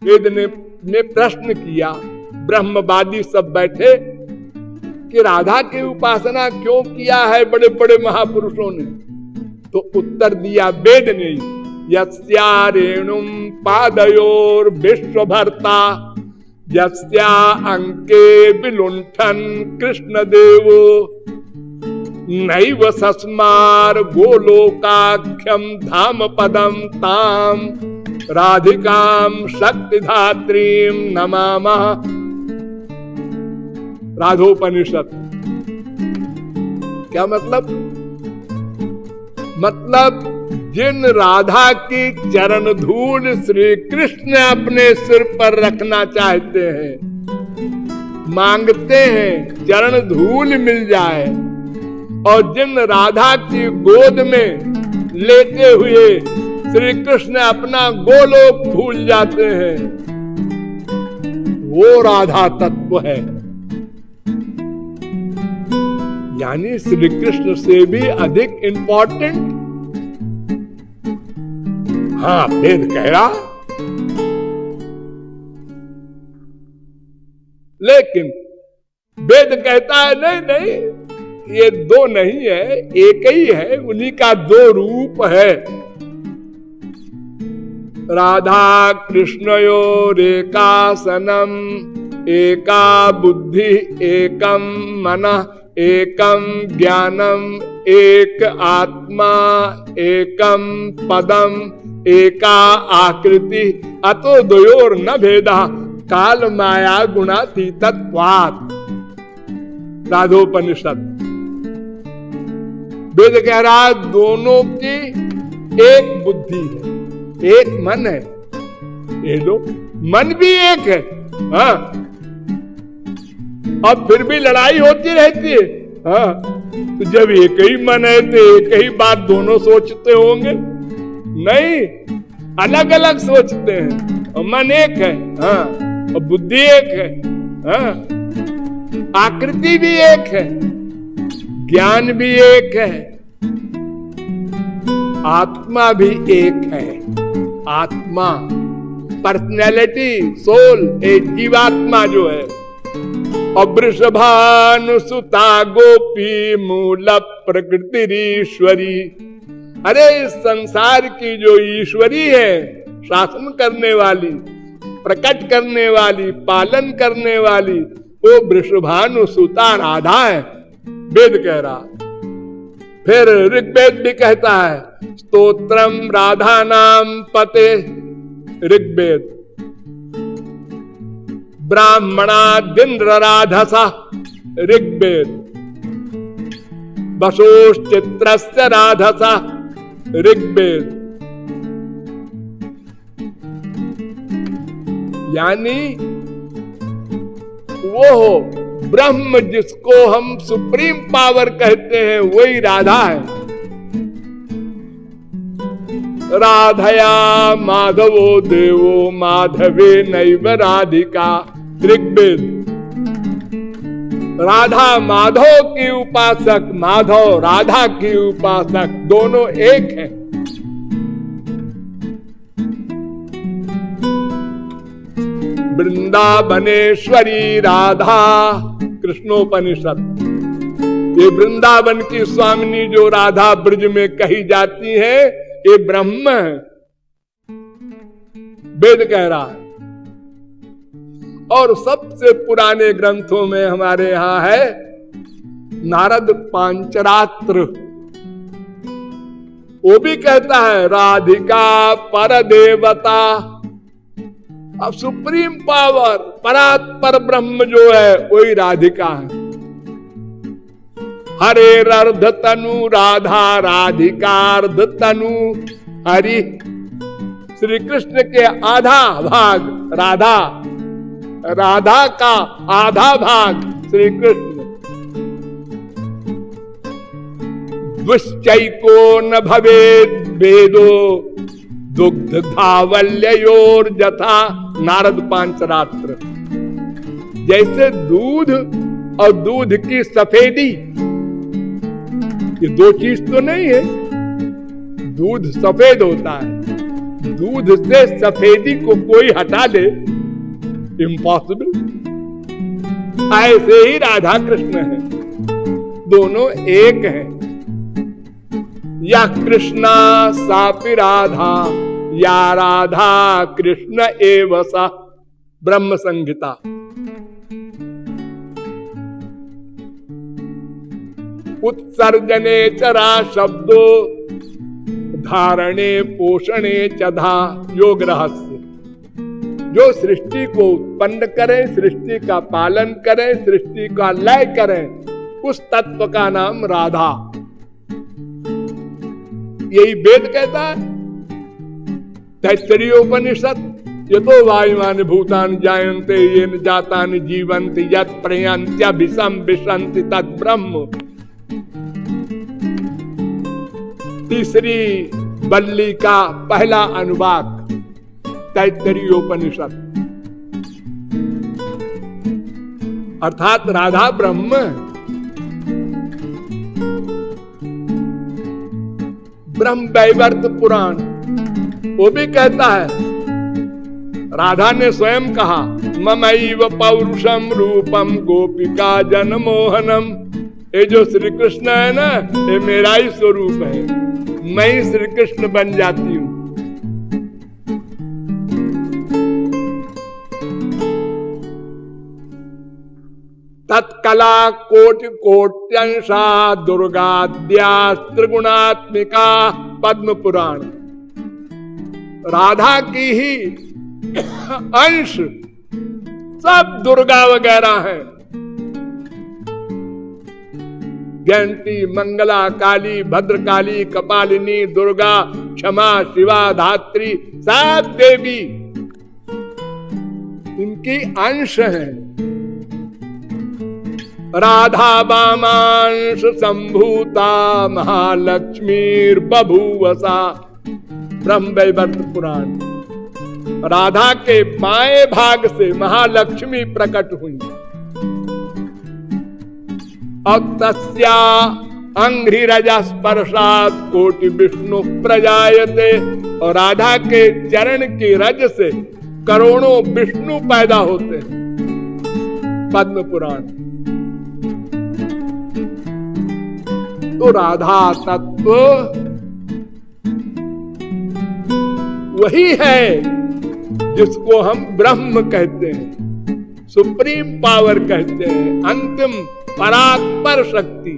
वेद ने प्रश्न किया, ब्रह्मवादी सब बैठे कि राधा की उपासना क्यों किया है बड़े बड़े महापुरुषों ने? तो उत्तर दिया वेद ने, यस्या रेणुम पादयोर विश्वभर्ता यस्या अंके विलुंठन कृष्ण देवो नैव सस्मार गोलोकाख्यम धाम पदम ताम राधिकाम शक्तिधात्रीम नमामः। राधोपनिषद। क्या मतलब? जिन राधा की चरण धूल श्री कृष्ण अपने सिर पर रखना चाहते हैं, मांगते हैं चरण धूल मिल जाए, और जिन राधा की गोद में लेते हुए श्री कृष्ण अपना गोलोक भूल जाते हैं, वो राधा तत्व है। यानी श्री कृष्ण से भी अधिक इंपॉर्टेंट। हाँ, वेद कह रहा, लेकिन वेद कहता है नहीं नहीं, ये दो नहीं है, एक ही है, उन्हीं का दो रूप है। राधा कृष्णयोरेका सनम एका बुद्धि एकम मनः एकम ज्ञानम एक आत्मा एकम पदम एका आकृति अतो द्वयोर न भेदा काल माया गुणातीतत्वात्। राधोपनिषद। वेद कह रहा है दोनों की एक बुद्धि है, एक मन है। ये लो, मन भी एक है। हाँ, अब फिर भी लड़ाई होती रहती है। हाँ, तो जब एक ही मन है तो एक ही बात दोनों सोचते होंगे? नहीं, अलग अलग सोचते हैं। और मन एक है, हाँ, और बुद्धि एक है, हाँ, आकृति भी एक है, ज्ञान भी एक है, आत्मा भी एक है। आत्मा, पर्सनैलिटी, सोल, एक जीवात्मा जो है। और वृषभानुसुता गोपी मूल प्रकृतिरीश्वरी। अरे इस संसार की जो ईश्वरी है, शासन करने वाली, प्रकट करने वाली, पालन करने वाली, वो वृषभानुसुता राधा है। वेद कह रहा। फिर ऋग्वेद भी कहता है, स्तोत्रम राधा नाम पते। ऋग्वेद। ब्राह्मणादिन्द्र राधसा। ऋग्वेद। वसोश्चित्रस्य राधसा। ऋग्वेद। यानी वो ब्रह्म जिसको हम सुप्रीम पावर कहते हैं, वही राधा है। राधया माधवो देवो माधवे नैव राधिका। ऋग्वेद। राधा माधव की उपासक, माधव राधा की उपासक, दोनों एक है। वृंदावनेश्वरी राधा। कृष्णोपनिषद। ये वृंदावन की स्वामिनी जो राधा ब्रज में कही जाती है, ये ब्रह्म है। वेद कह रहा है। और सबसे पुराने ग्रंथों में हमारे यहां है नारद पांचरात्र। वो भी कहता है राधिका पर देवता। अब सुप्रीम पावर, परात्पर ब्रह्म जो है, वही राधिका है। हरे अर्ध तनु राधा राधिका अर्ध तनु हरि। श्री कृष्ण के आधा भाग राधा, राधा का आधा भाग श्री कृष्ण। दुश्चैको न भवेद भेदो दुग्ध धावल्योर जथा। नारद पांचरात्र। जैसे दूध और दूध की सफेदी, ये दो चीज तो नहीं है। दूध सफेद होता है, दूध से सफेदी को कोई हटा दे, इम्पॉसिबल। ऐसे ही राधा कृष्ण है, दोनों एक हैं। या कृष्णा सापि राधा, या राधा कृष्ण एव सा। ब्रह्म संहिता। उत्सर्जने चरा शब्दो, धारणे पोषणे चधा। योग रहस्य। जो सृष्टि को उत्पन्न करे, सृष्टि का पालन करे, सृष्टि का लय करे, उस तत्व का नाम राधा। यही वेद कहता है। तैत्तरीयोपनिषद, यतो वायुमानि भूतानि जायन्ते येन जातानि जीवन्ति यत् प्रयान्त्यभिसं विशन्ति तत् ब्रह्म। तीसरी बल्ली का पहला अनुवाक, तैत्तरीयोपनिषद। अर्थात राधा ब्रह्म। ब्रह्म वैवर्त पुराण वो भी कहता है, राधा ने स्वयं कहा, ममैव पौरुषम रूपम गोपिका जनमोहनम। ये जो श्री कृष्ण है ना, ये मेरा ही स्वरूप है, मैं ही श्री कृष्ण बन जाती हूं। तत्कला कोटि कोट्यंशा दुर्गाद्या त्रिगुणात्मिका। पद्म पुराण। राधा की ही अंश सब दुर्गा वगैरह हैं। जयंती, मंगला, काली, भद्रकाली, कपालिनी, दुर्गा, क्षमा, शिवा, धात्री, सब देवी इनकी अंश हैं। राधा वामांश संभूता महालक्ष्मीर बभूवसा। ब्रह्मवैवर्त पुराण। राधा के बाएं भाग से महालक्ष्मी प्रकट हुई। तस्या अंघ्रिरजा स्पर्शात् कोटि विष्णु प्रजायते। और राधा के चरण की रज से करोड़ों विष्णु पैदा होते हैं। पद्म पुराण। तो राधा तत्व वही है जिसको हम ब्रह्म कहते हैं, सुप्रीम पावर कहते हैं, अंतिम परात्पर शक्ति।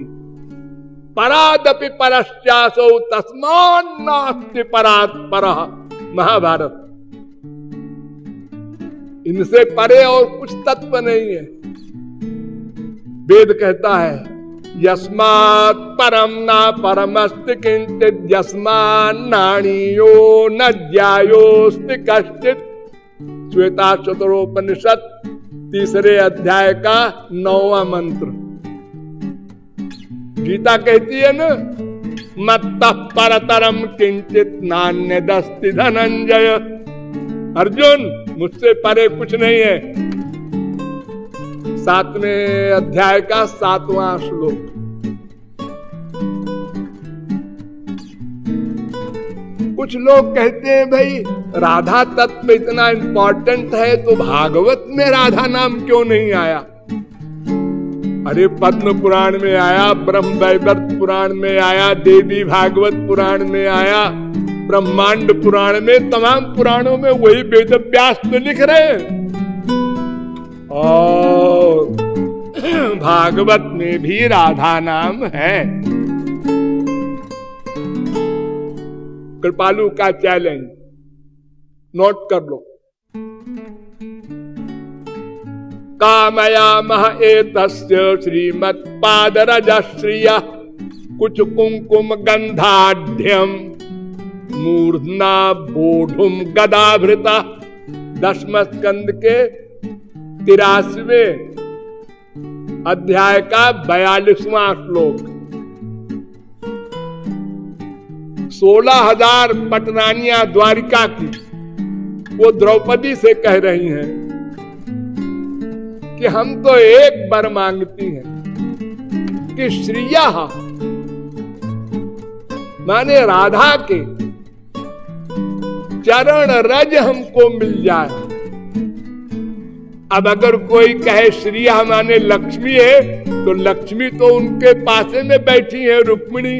परादपि परश्चासौ तस्मान् नास्ति परात्परः। महाभारत। इनसे परे और कुछ तत्व नहीं है। वेद कहता है, यस्मात् परम ना परमस्ति किंचित्, यस्मान्नाणीयो न ज्यायोस्ति कश्चित्। श्वेता चतुरोपनिषद तीसरे अध्याय का 9वां मंत्र। गीता कहती है ना, मत्तः परतरम किंचित् नान्यदस्ति धनंजय। अर्जुन, मुझसे परे कुछ नहीं है। 7वें अध्याय का 7वां श्लोक। कुछ लोग कहते हैं, भाई राधा तत्व इतना इंपॉर्टेंट है तो भागवत में राधा नाम क्यों नहीं आया? अरे पद्म पुराण में आया, ब्रह्म वैवर्त पुराण में आया, देवी भागवत पुराण में आया, ब्रह्मांड पुराण में, तमाम पुराणों में वही वेद व्यास तो लिख रहे हैं। और भागवत में भी राधा नाम है। कृपालु का चैलेंज नोट कर लो। कामयामः एतस्य श्रीमत्पादरजश्रियः कुछ कुंकुम गंधाढ्यम मूर्धना बोधुम गदाभृता। 10वें स्कंद के 83वें अध्याय का 42वां श्लोक। 16,000 पटरानियां द्वारिका की वो द्रौपदी से कह रही हैं कि हम तो एक वर मांगती हैं कि श्रिया माने राधा के चरण रज हमको मिल जाए। अब अगर कोई कहे श्री माने लक्ष्मी है, तो लक्ष्मी तो उनके पासे में बैठी है रुक्मिणी,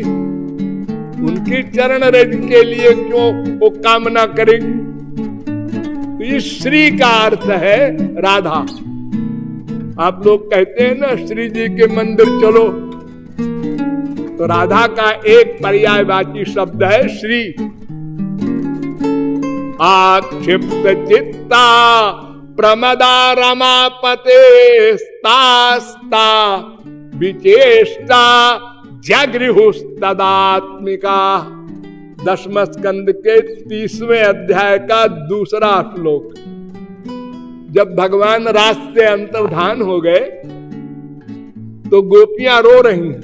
उनकी चरण रज के लिए क्यों वो कामना करेगी? तो इस श्री का अर्थ है राधा। आप लोग कहते हैं ना श्री जी के मंदिर चलो, तो राधा का एक पर्यायवाची शब्द है श्री। आक्षिप्त चित्ता प्रमदा रमापते स्तास्ता विचेष्टा जगृहुस्तदात्मिका। दसम स्कंद के 30वें अध्याय का दूसरा श्लोक। जब भगवान रास से अंतर्धान हो गए तो गोपियां रो रही हैं,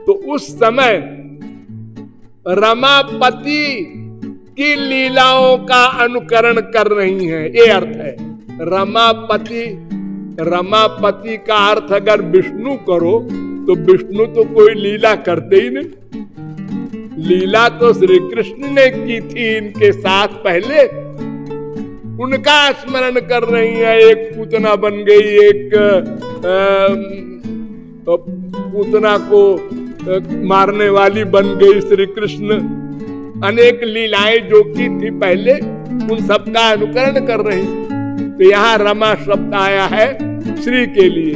तो उस समय रमापति की लीलाओं का अनुकरण कर रही हैं, ये अर्थ है रमापति। रमापति का अर्थ अगर विष्णु करो तो विष्णु तो कोई लीला करते ही नहीं। लीला तो श्री कृष्ण ने की थी इनके साथ पहले, उनका स्मरण कर रही है। एक पूतना बन गई, एक पूतना को मारने वाली बन गई श्री कृष्ण। अनेक लीलाएं जो की थी पहले, उन सब का अनुकरण कर रही। तो यहाँ रमा शब्द आया है श्री के लिए।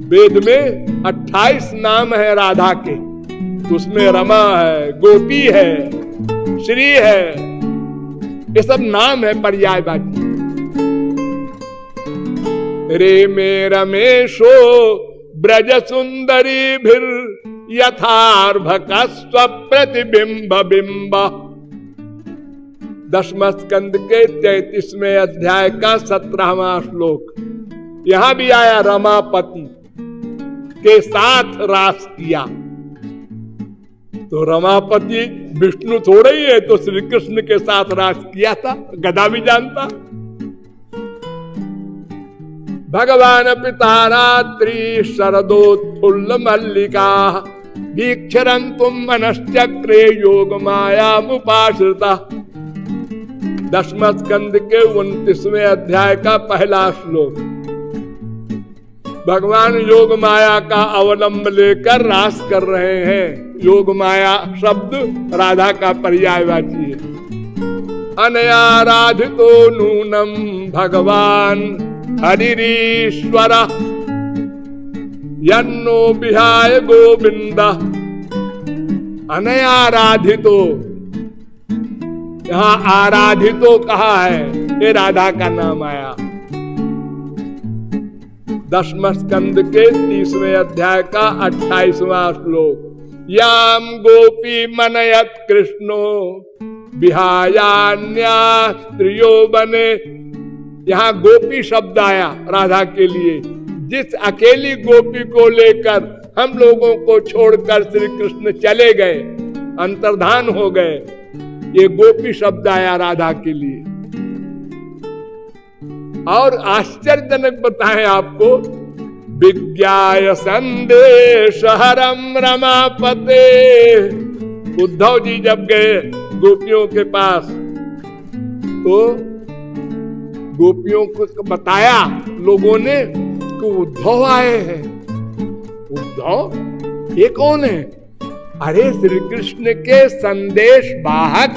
वेद में 28 नाम है राधा के, उसमें रमा है, गोपी है, श्री है, ये सब नाम है पर्यायवाची। रे में रमेशो ब्रज सुंदरी भीर यथार्भक स्वप्रतिबिंब बिंब। दसम स्कंद के 33वें अध्याय का 17वां श्लोक। यहां भी आया रमापति के साथ रास किया। तो रमापति विष्णु थोड़े ही है, तो श्री कृष्ण के साथ रास किया था, गदा भी जानता। भगवान पिता रात्रि शरदोत्फुल्ल मल्लिका दीक्षरंतुम मनश्चक्रे योग माया मुपाश्रिता। दसम स्कंद के 29वें अध्याय का पहला श्लोक। भगवान योग माया का अवलंब लेकर रास कर रहे हैं। योग माया शब्द राधा का पर्यायवाची है। अनयाराधितो नूनम भगवान हरिरीश्वर यन्नो विहाय गोविंद। अनयाराधितो, यहां आराधितो कहा है, ये राधा का नाम आया। दसम स्कंद के 30वें अध्याय का 28वां श्लोक। याम गोपी मनयत कृष्णो विहायान्या स्त्रियो बने। यहां गोपी शब्द आया राधा के लिए। जिस अकेली गोपी को लेकर हम लोगों को छोड़कर श्री कृष्ण चले गए, अंतर्धान हो गए, ये गोपी शब्द आया राधा के लिए। और आश्चर्यजनक बताएं आपको, विज्ञाय संदेश हरम रमापते। उद्धव जी जब गए गोपियों के पास, तो गोपियों को बताया लोगों ने कि उद्धव आए हैं। उद्धव ये कौन है? अरे श्री कृष्ण के संदेश वाहक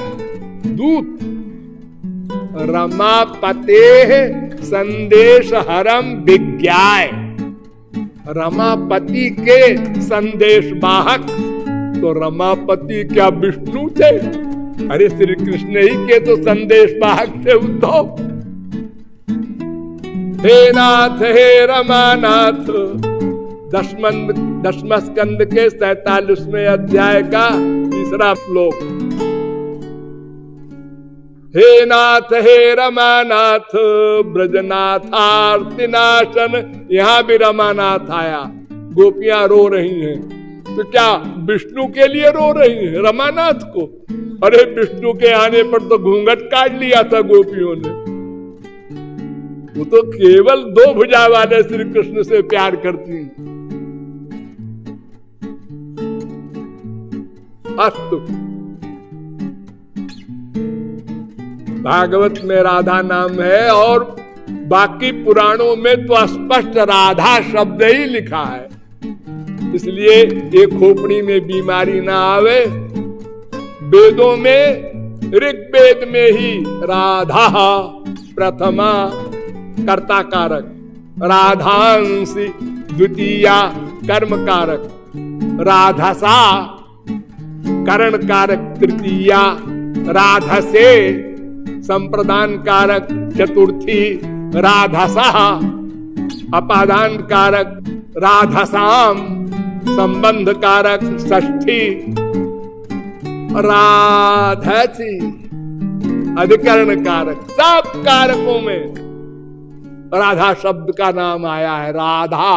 दूत रमापते संदेश हरम विज्ञाय। रमापति के संदेश वाहक, तो रमापति क्या विष्णु थे? अरे श्री कृष्ण ही के तो संदेश वाहक थे उद्धव। हे नाथ हे रमानाथ। दसम स्कंद के 47वें अध्याय का 3रा श्लोक। हे नाथ हे रमानाथ ब्रजनाथार्तिनाशन। यहां भी रमानाथ आया। गोपियां रो रही हैं, तो क्या विष्णु के लिए रो रही हैं रमानाथ को? अरे विष्णु के आने पर तो घूंघट काट लिया था गोपियों ने। वो तो केवल 2 भुजा वाले श्री कृष्ण से प्यार करती हैं। अस्तु भागवत में राधा नाम है और बाकी पुराणों में तो स्पष्ट राधा शब्द ही लिखा है। इसलिए ये खोपड़ी में बीमारी ना आवे। वेदों में ऋग्वेद में ही राधा प्रथमा कर्ता कारक, राधांसी द्वितीया कर्म कारक, राधसा करण कारक तृतीया, राधसे संप्रदान कारक चतुर्थी, राधसा अपादान कारक, राधसाम संबंध कारक षष्ठी, राधसी अधिकरण कारक। सब कारकों में राधा शब्द का नाम आया है, राधा।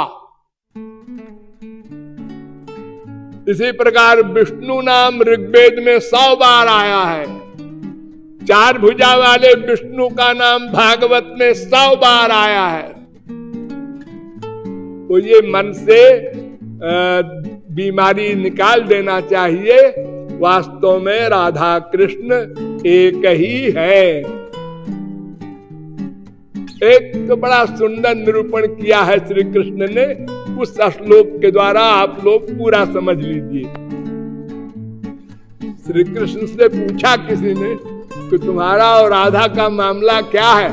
इसी प्रकार विष्णु नाम ऋग्वेद में 100 बार आया है। 4 भुजा वाले विष्णु का नाम भागवत में 100 बार आया है। तो ये मन से बीमारी निकाल देना चाहिए। वास्तव में राधा कृष्ण एक ही है। एक तो बड़ा सुंदर निरूपण किया है श्री कृष्ण ने, उस श्लोक के द्वारा आप लोग पूरा समझ लीजिए। श्री कृष्ण से पूछा किसी ने कि तुम्हारा और राधा का मामला क्या है,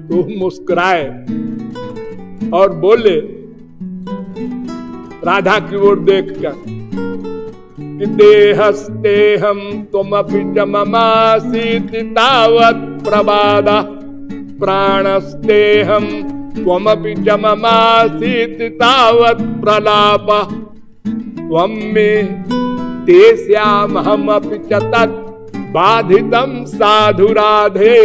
तो मुस्कुराए और बोले राधा की ओर देखकर कि देहस्तेहम त्वमपि च ममासीति तावत् प्रबादा, प्राणस्तेहम त्वमपि च ममासीति तावत् प्रलाप, त्वं मे तेस्यामहमपि च तत् बाधितं साधु राधे,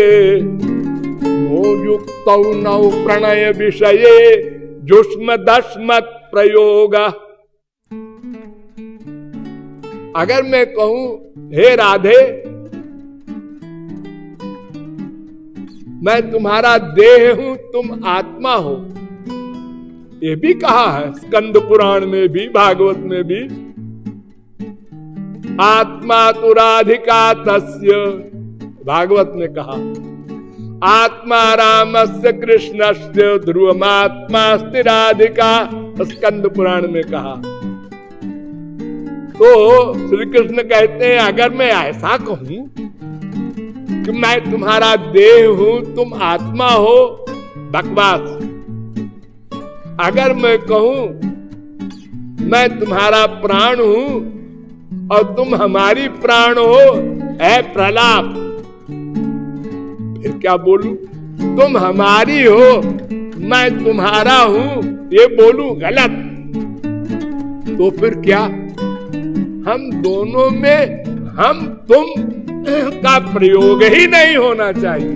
नो युक्तौ नौ प्रणय विषये जुष्म दशमत् प्रयोग। अगर मैं कहूं हे राधे मैं तुम्हारा देह हूं, तुम आत्मा हो, ये भी कहा है स्कंद पुराण में भी भागवत में भी। आत्मा तु राधिका तस्य, भागवत में कहा आत्मा रामस्य कृष्णस्य ध्रुवमात्मास्ति राधिका, स्कंद पुराण में कहा। तो श्री कृष्ण कहते हैं अगर मैं ऐसा कहूं कि मैं तुम्हारा देह हूं, तुम आत्मा हो, बकवास। अगर मैं कहूं मैं तुम्हारा प्राण हूं और तुम हमारी प्राण हो, है प्रलाप। फिर क्या बोलूं? तुम हमारी हो, मैं तुम्हारा हूं, ये बोलूं गलत? तो फिर क्या? हम दोनों में हम तुम का प्रयोग ही नहीं होना चाहिए।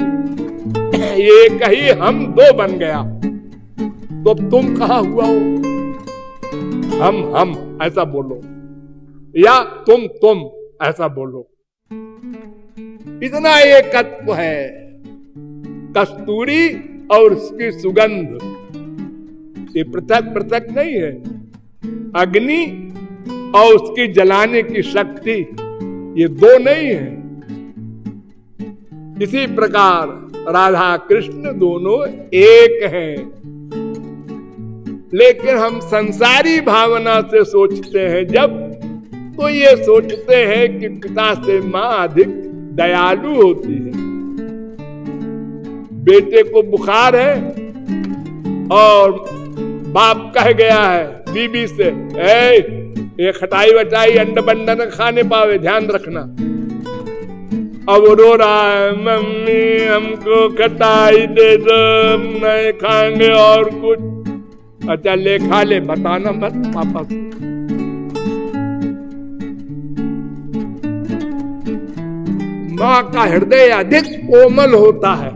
ये कही हम दो बन गया, तो तुम कहां हुआ हो? हम ऐसा बोलो या तुम ऐसा बोलो। इतना एकत्व है। कस्तूरी और उसकी सुगंध ये पृथक पृथक नहीं है। अग्नि और उसकी जलाने की शक्ति ये दो नहीं है। इसी प्रकार राधा कृष्ण दोनों एक हैं। लेकिन हम संसारी भावना से सोचते हैं जब, तो ये सोचते हैं कि पिता से मां अधिक दयालु होती है। बेटे को बुखार है और बाप कह गया है बीबी से, ये खटाई वटाई अंड बंड न खाने पावे, ध्यान रखना। अब रो रहा है, मम्मी हमको खटाई दे दो, नहीं खाएंगे और कुछ। अच्छा ले खा ले, बताना मत पापा से। माँ का हृदय अधिक कोमल होता है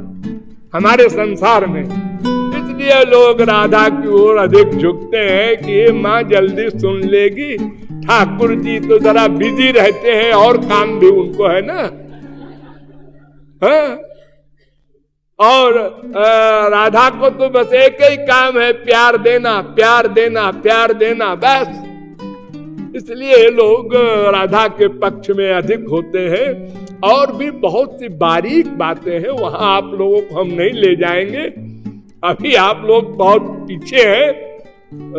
हमारे संसार में, इसलिए लोग राधा की ओर अधिक झुकते हैं कि ये माँ जल्दी सुन लेगी। ठाकुर जी तो जरा बिजी रहते हैं और काम भी उनको है ना, हाँ? और राधा को तो बस एक ही काम है, प्यार देना, प्यार देना, प्यार देना, बस। इसलिए लोग राधा के पक्ष में अधिक होते हैं। और भी बहुत सी बारीक बातें हैं, वहां आप लोगों को हम नहीं ले जाएंगे। अभी आप लोग बहुत पीछे हैं।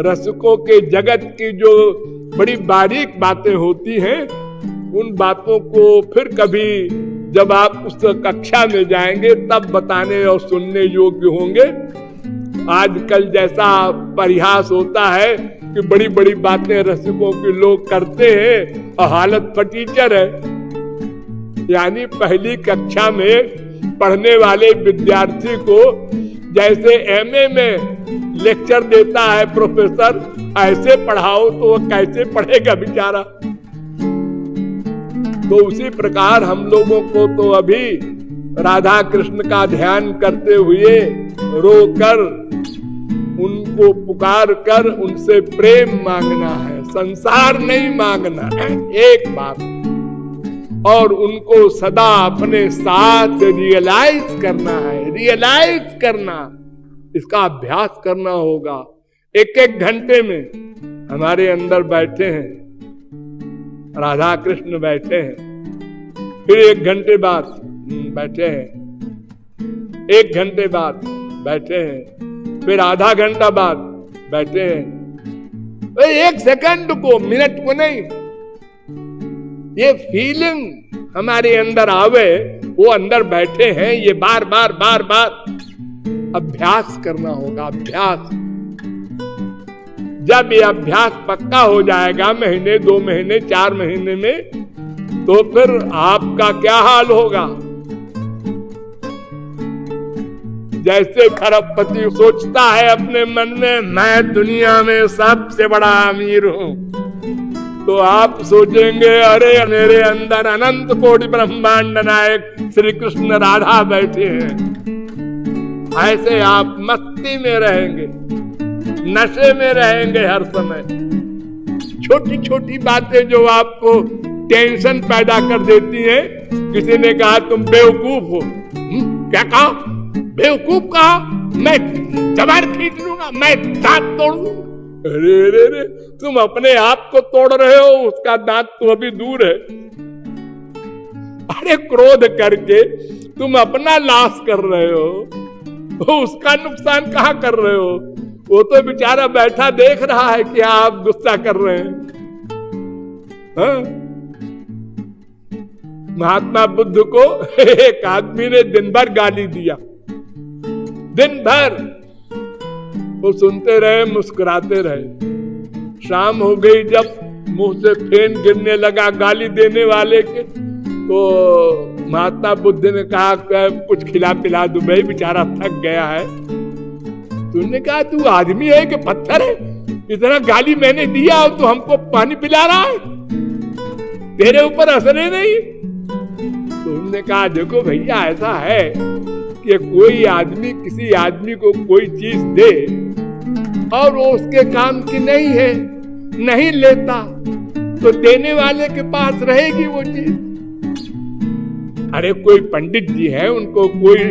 रसिकों के जगत की जो बड़ी बारीक बातें होती हैं, उन बातों को फिर कभी जब आप उस कक्षा में जाएंगे तब बताने और सुनने योग्य होंगे। आजकल जैसा परिहास होता है कि बड़ी बड़ी बातें रसिकों के लोग करते हैं और हालत फटीचर है। यानी पहली कक्षा में पढ़ने वाले विद्यार्थी को जैसे एमए में लेक्चर देता है प्रोफेसर, ऐसे पढ़ाओ तो वो कैसे पढ़ेगा बेचारा। तो उसी प्रकार हम लोगों को तो अभी राधा कृष्ण का ध्यान करते हुए रोकर उनको पुकार कर उनसे प्रेम मांगना है, संसार नहीं मांगना है, एक बात। और उनको सदा अपने साथ रियलाइज करना है, रियलाइज करना, इसका अभ्यास करना होगा। एक एक घंटे में हमारे अंदर बैठे हैं राधा कृष्ण, बैठे हैं, फिर एक घंटे बाद बैठे हैं, एक घंटे बाद बैठे हैं, फिर आधा घंटा बाद बैठे हैं। एक सेकंड को, मिनट को नहीं, ये फीलिंग हमारे अंदर आवे, वो अंदर बैठे हैं, ये बार बार बार बार अभ्यास करना होगा, अभ्यास। जब ये अभ्यास पक्का हो जाएगा, महीने 2 महीने 4 महीने में, तो फिर आपका क्या हाल होगा। जैसे खरबपति सोचता है अपने मन में, मैं दुनिया में सबसे बड़ा अमीर हूं, तो आप सोचेंगे अरे मेरे अंदर अनंत कोटि ब्रह्मांड नायक श्री कृष्ण राधा बैठे हैं। ऐसे आप मस्ती में रहेंगे, नशे में रहेंगे हर समय। छोटी छोटी बातें जो आपको टेंशन पैदा कर देती हैं। किसी ने कहा तुम बेवकूफ हो, क्या कहा? बेवकूफ कहा? मैं जबान खींच लूंगा, मैं दांत तोड़ लूंगा। अरे अरे अरे, तुम अपने आप को तोड़ रहे हो, उसका दांत तो अभी दूर है। अरे क्रोध करके तुम अपना नाश कर रहे हो, उसका नुकसान कहाँ कर रहे हो? वो तो बेचारा बैठा देख रहा है कि आप गुस्सा कर रहे हैं। हाँ? महात्मा बुद्ध को एक आदमी ने दिन भर गाली दिया, दिन भर। वो सुनते रहे, मुस्कुराते रहे। शाम हो गई, जब मुंह से फेन गिरने लगा गाली देने वाले के, तो महात्मा बुद्ध ने कहा कुछ खिला पिला दूं, भाई बेचारा थक गया है। तुमने कहा तू आदमी है कि पत्थर है? इतना गाली मैंने दिया और तू हमको पानी पिला रहा है, तेरे ऊपर असर ही नहीं। तुमने कहा देखो भैया, ऐसा है कि कोई आदमी किसी आदमी को कोई चीज दे और वो उसके काम की नहीं है, नहीं लेता, तो देने वाले के पास रहेगी वो चीज। अरे कोई पंडित जी है, उनको कोई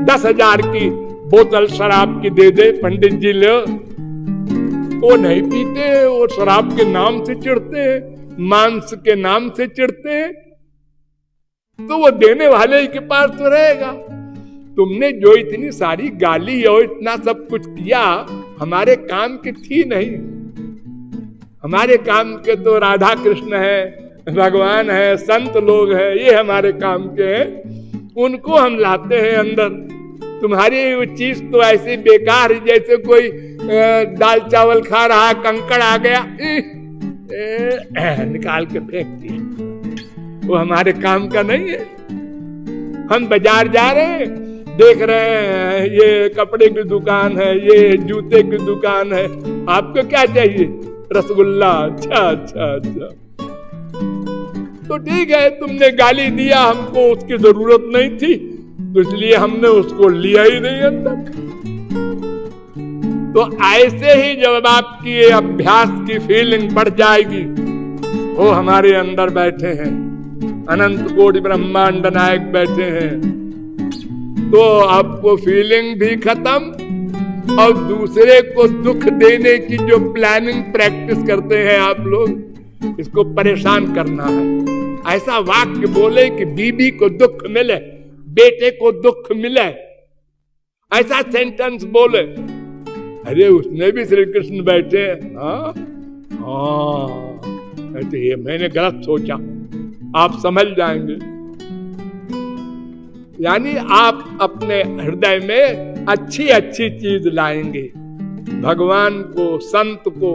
10,000 की बोतल शराब की दे दे, पंडित जी ले, वो नहीं पीते, वो शराब के नाम से चिढ़ते हैं, मांस के नाम से चिढ़ते हैं, तो वो देने वाले के पास तो रहेगा। तुमने जो इतनी सारी गाली और इतना सब कुछ किया, हमारे काम की थी नहीं। हमारे काम के तो राधा कृष्ण है, भगवान है, संत लोग हैं, ये हमारे काम के हैं, उनको हम लाते हैं अंदर। तुम्हारी वो चीज तो ऐसी बेकार है जैसे कोई दाल चावल खा रहा, कंकड़ आ गया, निकाल के फेंक दिया। वो हमारे काम का नहीं है। हम बाजार जा रहे हैं, देख रहे हैं ये कपड़े की दुकान है, ये जूते की दुकान है, आपको क्या चाहिए? रसगुल्ला। अच्छा अच्छा अच्छा, तो ठीक है, तुमने गाली दिया, हमको उसकी जरूरत नहीं थी, तो इसलिए हमने उसको लिया ही नहीं अंदर। तो ऐसे ही जब आपकी ये अभ्यास की फीलिंग बढ़ जाएगी, वो हमारे अंदर बैठे हैं, अनंत कोटि ब्रह्मांड नायक बैठे हैं, तो आपको फीलिंग भी खत्म और दूसरे को दुख देने की जो प्लानिंग प्रैक्टिस करते हैं आप लोग, इसको परेशान करना है। ऐसा वाक्य बोले कि बीबी को दुख मिले, बेटे को दुख मिले, ऐसा सेंटेंस बोले। अरे उसने भी श्री कृष्ण बैठे, हाँ तो ये मैंने गलत सोचा, आप समझ जाएंगे। यानी आप अपने हृदय में अच्छी अच्छी चीज लाएंगे, भगवान को, संत को,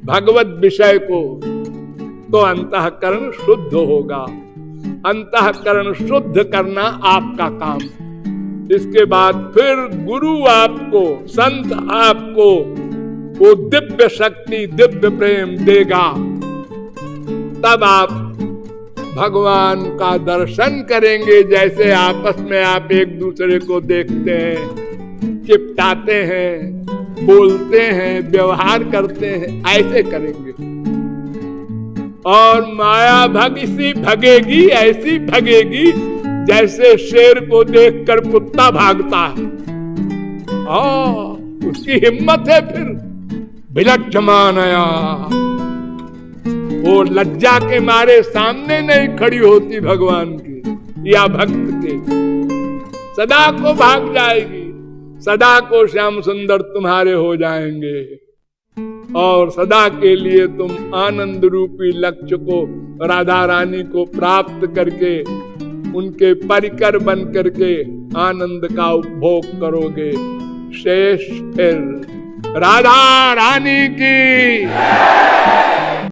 भगवत विषय को, तो अंतःकरण शुद्ध होगा। अंतःकरण शुद्ध करना आपका काम। इसके बाद फिर गुरु आपको, संत आपको वो दिव्य शक्ति, दिव्य प्रेम देगा। तब आप भगवान का दर्शन करेंगे। जैसे आपस में आप एक दूसरे को देखते हैं, चिपटाते हैं, बोलते हैं, व्यवहार करते हैं, ऐसे करेंगे। और माया भगसी भगेगी, ऐसी भगेगी जैसे शेर को देखकर कुत्ता भागता है। उसकी हिम्मत है फिर बिलक्षमानया, वो लज्जा के मारे सामने नहीं खड़ी होती भगवान की या भक्त के, सदा को भाग जाएगी। सदा को श्याम सुंदर तुम्हारे हो जाएंगे और सदा के लिए तुम आनंद रूपी लक्ष्य को, राधा रानी को प्राप्त करके उनके परिकर बन करके आनंद का उपभोग करोगे। शेष फिर राधा रानी की